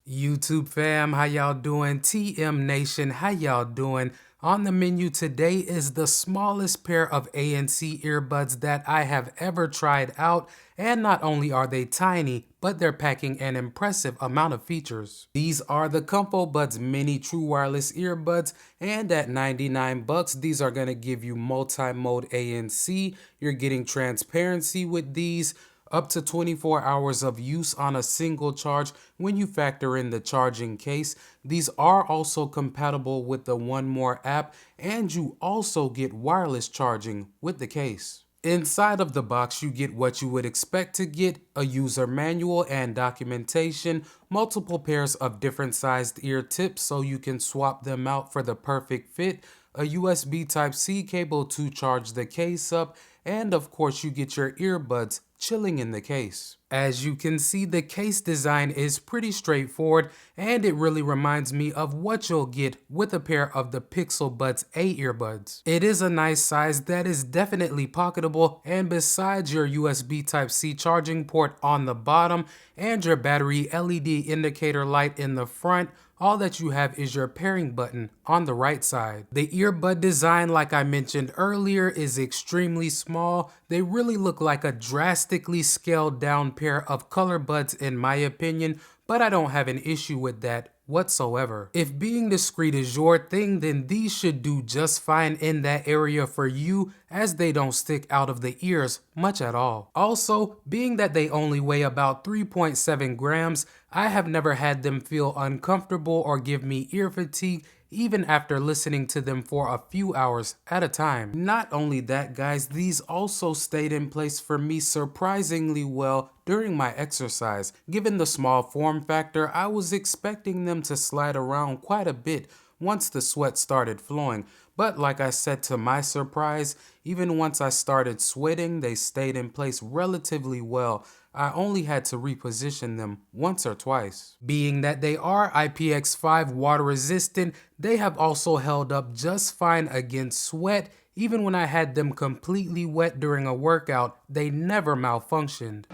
YouTube fam, how y'all doing? TM Nation, how y'all doing? On the menu today is the smallest pair of ANC earbuds that I have ever tried out, and not only are they tiny, but they're packing an impressive amount of features. These are the Comfobuds Mini True Wireless Earbuds, and at 99 bucks, these are gonna give you multi-mode ANC. You're getting transparency with these, up to 24 hours of use on a single charge when you factor in the charging case. These are also compatible with the 1MORE app, and you also get wireless charging with the case. Inside of the box, you get what you would expect to get: a user manual and documentation, multiple pairs of different sized ear tips so you can swap them out for the perfect fit, a USB Type-C cable to charge the case up, and of course you get your earbuds chilling in the case. As you can see, the case design is pretty straightforward, and it really reminds me of what you'll get with a pair of the Pixel Buds A earbuds. It is a nice size that is definitely pocketable, and besides your USB Type-C charging port on the bottom and your battery LED indicator light in the front, all that you have is your pairing button on the right side. The earbud design, like I mentioned earlier, is extremely small. They really look like a drastically scaled down pair of color buds in my opinion, but I don't have an issue with that whatsoever. If being discreet is your thing, then these should do just fine in that area for you, as they don't stick out of the ears much at all. Also, being that they only weigh about 3.7 grams, I have never had them feel uncomfortable or give me ear fatigue, even after listening to them for a few hours at a time. Not only that, guys, these also stayed in place for me surprisingly well during my exercise. Given the small form factor, I was expecting them to slide around quite a bit once the sweat started flowing. But like I said, to my surprise, even once I started sweating, they stayed in place relatively well. I only had to reposition them once or twice. Being that they are IPX5 water resistant, they have also held up just fine against sweat. Even when I had them completely wet during a workout, they never malfunctioned.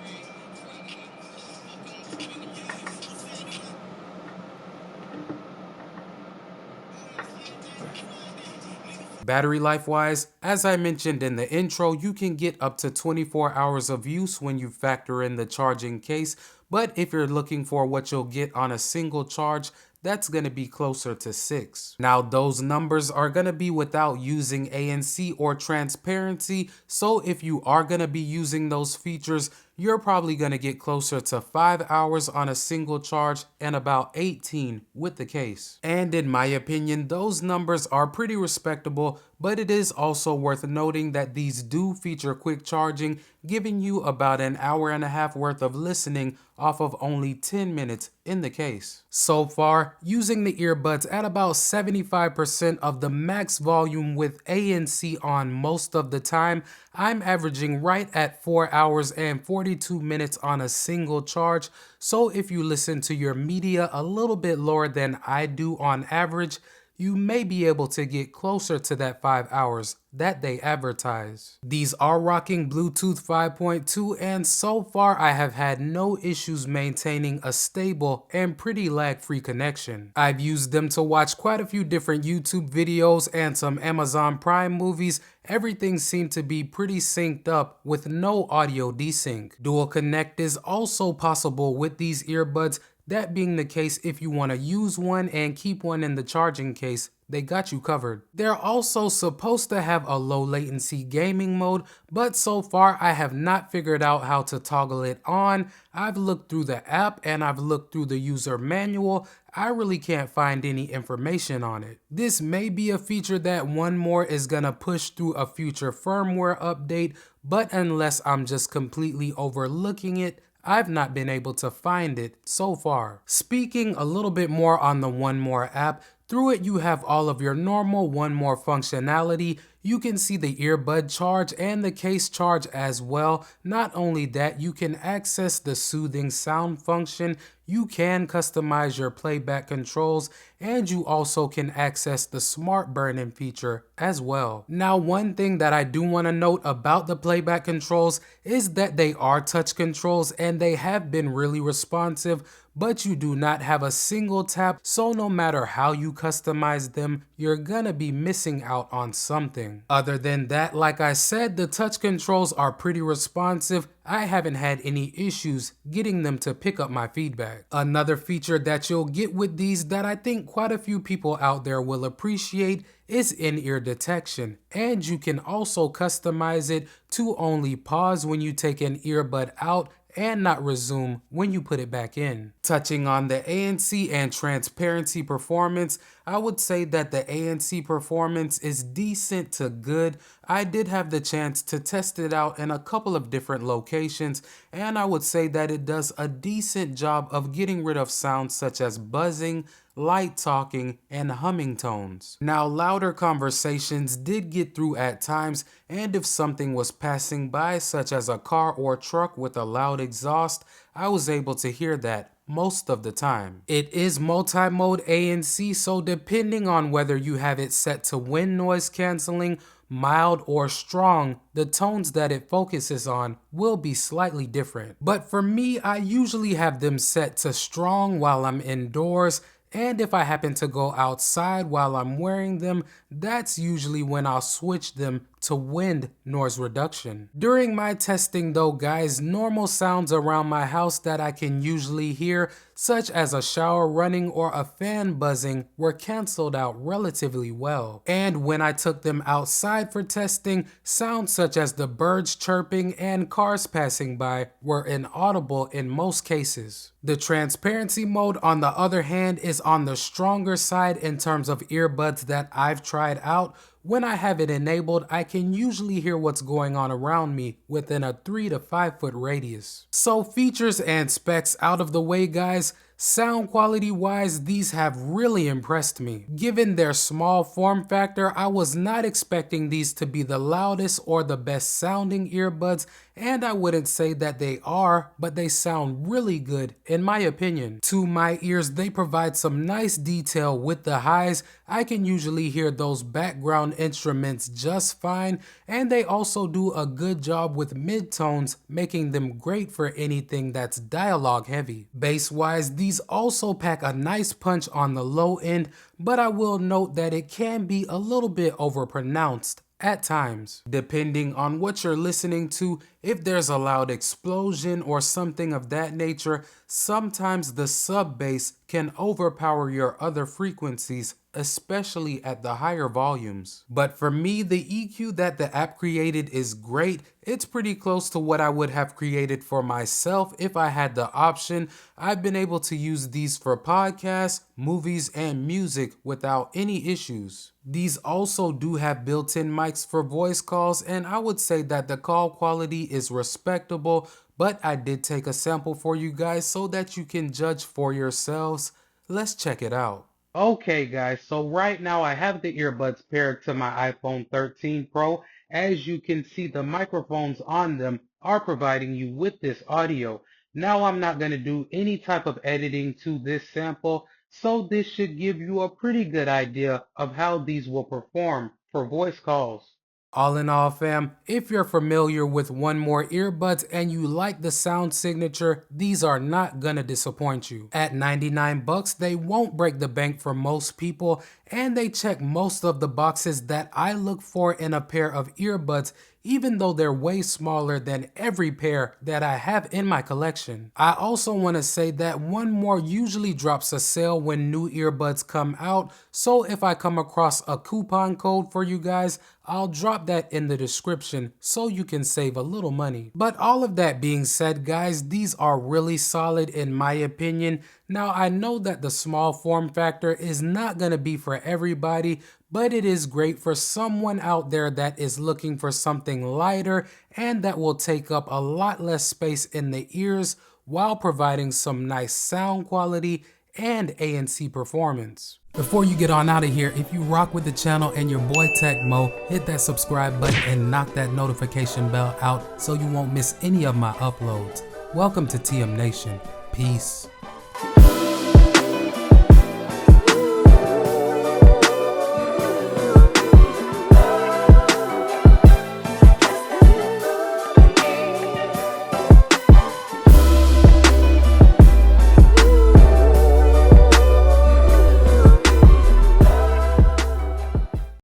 Battery life wise, as I mentioned in the intro, you can get up to 24 hours of use when you factor in the charging case, but if you're looking for what you'll get on a single charge, that's going to be closer to 6. Now those numbers are going to be without using ANC or transparency, so if you are going to be using those features, you're probably going to get closer to 5 hours on a single charge and about 18 with the case. And in my opinion, those numbers are pretty respectable, but it is also worth noting that these do feature quick charging, giving you about an hour and a half worth of listening off of only 10 minutes in the case. So far, using the earbuds at about 75% of the max volume with ANC on most of the time, I'm averaging right at 4 hours and 42 minutes on a single charge. So if you listen to your media a little bit lower than I do on average, you may be able to get closer to that 5 hours that they advertise. These are rocking Bluetooth 5.2, and so far I have had no issues maintaining a stable and pretty lag-free connection. I've used them to watch quite a few different YouTube videos and some Amazon Prime movies. Everything seemed to be pretty synced up with no audio desync. Dual connect is also possible with these earbuds. That being the case, if you want to use one and keep one in the charging case, they got you covered. They're also supposed to have a low latency gaming mode, but so far I have not figured out how to toggle it on. I've looked through the app and I've looked through the user manual. I really can't find any information on it. This may be a feature that 1MORE is gonna push through a future firmware update, but unless I'm just completely overlooking it, I've not been able to find it so far. Speaking a little bit more on the 1MORE app, through it you have all of your normal 1MORE functionality. You can see the earbud charge and the case charge as well. Not only that, you can access the soothing sound function, you can customize your playback controls, and you also can access the smart burn-in feature as well. Now, one thing that I do want to note about the playback controls is that they are touch controls and they have been really responsive, but you do not have a single tap, so no matter how you customize them, you're gonna be missing out on something. Other than that, like I said, the touch controls are pretty responsive. I haven't had any issues getting them to pick up my feedback. Another feature that you'll get with these that I think quite a few people out there will appreciate is in-ear detection, and you can also customize it to only pause when you take an earbud out and not resume when you put it back in. Touching on the ANC and transparency performance, I would say that the ANC performance is decent to good. I did have the chance to test it out in a couple of different locations, and I would say that it does a decent job of getting rid of sounds such as buzzing, light talking, and humming tones. Now, louder conversations did get through at times, and if something was passing by, such as a car or truck with a loud exhaust, I was able to hear that most of the time. It is multi-mode ANC, so depending on whether you have it set to wind noise canceling, mild, or strong, the tones that it focuses on will be slightly different. But for me, I usually have them set to strong while I'm indoors, and if I happen to go outside while I'm wearing them, that's usually when I'll switch them to wind noise reduction. During my testing though, guys, normal sounds around my house that I can usually hear, such as a shower running or a fan buzzing, were canceled out relatively well. And when I took them outside for testing, sounds such as the birds chirping and cars passing by were inaudible in most cases. The transparency mode, on the other hand, is on the stronger side in terms of earbuds that I've tried out. When I have it enabled, I can usually hear what's going on around me within a 3 to 5 foot radius. So features and specs out of the way, guys, sound quality wise, these have really impressed me. Given their small form factor, I was not expecting these to be the loudest or the best sounding earbuds, and I wouldn't say that they are, but they sound really good in my opinion. To my ears, they provide some nice detail with the highs. I can usually hear those background instruments just fine, and they also do a good job with midtones, making them great for anything that's dialogue heavy. Bass wise, these also pack a nice punch on the low end, but I will note that it can be a little bit overpronounced at times. Depending on what you're listening to, if there's a loud explosion or something of that nature, sometimes the sub bass can overpower your other frequencies, especially at the higher volumes. But for me, the EQ that the app created is great. It's pretty close to what I would have created for myself if I had the option. I've been able to use these for podcasts, movies, and music without any issues. These also do have built-in mics for voice calls, and I would say that the call quality is respectable, but I did take a sample for you guys so that you can judge for yourselves. Let's check it out. Okay guys, so right now I have the earbuds paired to my iPhone 13 Pro. As you can see, the microphones on them are providing you with this audio. Now I'm not going to do any type of editing to this sample, so this should give you a pretty good idea of how these will perform for voice calls. All in all, fam, if you're familiar with 1MORE earbuds and you like the sound signature, these are not gonna disappoint you. At 99 bucks, they won't break the bank for most people, and they check most of the boxes that I look for in a pair of earbuds, even though they're way smaller than every pair that I have in my collection. I also want to say that 1MORE usually drops a sale when new earbuds come out, so if I come across a coupon code for you guys, I'll drop that in the description so you can save a little money. But all of that being said, guys, these are really solid in my opinion. Now, I know that the small form factor is not going to be for everybody, but it is great for someone out there that is looking for something lighter and that will take up a lot less space in the ears while providing some nice sound quality and ANC performance. Before you get on out of here, if you rock with the channel and your boy Tecmo, hit that subscribe button and knock that notification bell out so you won't miss any of my uploads. Welcome to TM Nation. Peace.